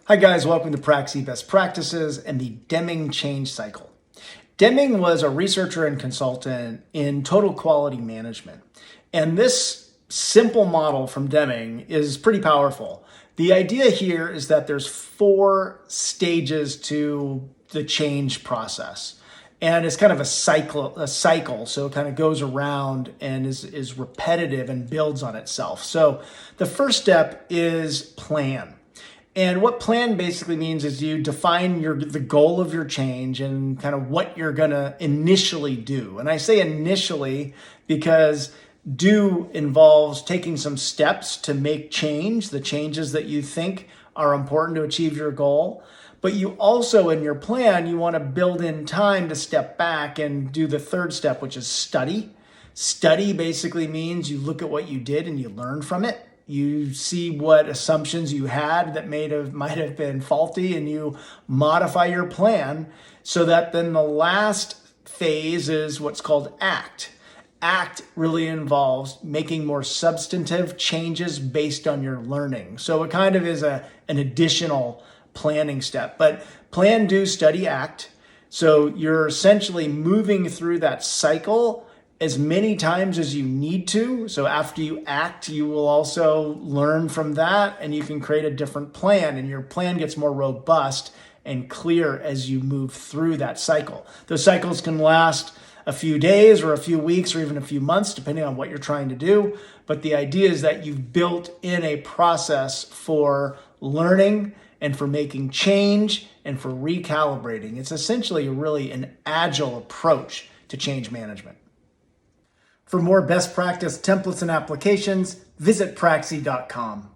Hi guys, welcome to Praxie Best Practices and the Deming Change Cycle. Deming was a researcher and consultant in total quality management. And this simple model from Deming is pretty powerful. The idea here is that there's 4 stages to the change process. And it's kind of a cycle, so it kind of goes around and is repetitive and builds on itself. So the first step is plan. And what plan basically means is you define the goal of your change and kind of what you're going to initially do. And I say initially because do involves taking some steps to make change, the changes that you think are important to achieve your goal. But you also, in your plan, you want to build in time to step back and do the third step, which is study. Study basically means you look at what you did and you learn from it. You see what assumptions you had that might have been faulty, and you modify your plan so that then the last phase is what's called act. Act really involves making more substantive changes based on your learning. So it kind of is an additional planning step. But plan, do, study, act. So you're essentially moving through that cycle as many times as you need to. So after you act, you will also learn from that, and you can create a different plan, and your plan gets more robust and clear as you move through that cycle. Those cycles can last a few days or a few weeks or even a few months, depending on what you're trying to do. But the idea is that you've built in a process for learning and for making change and for recalibrating. It's essentially really an agile approach to change management. For more best practice templates and applications, visit Praxie.com.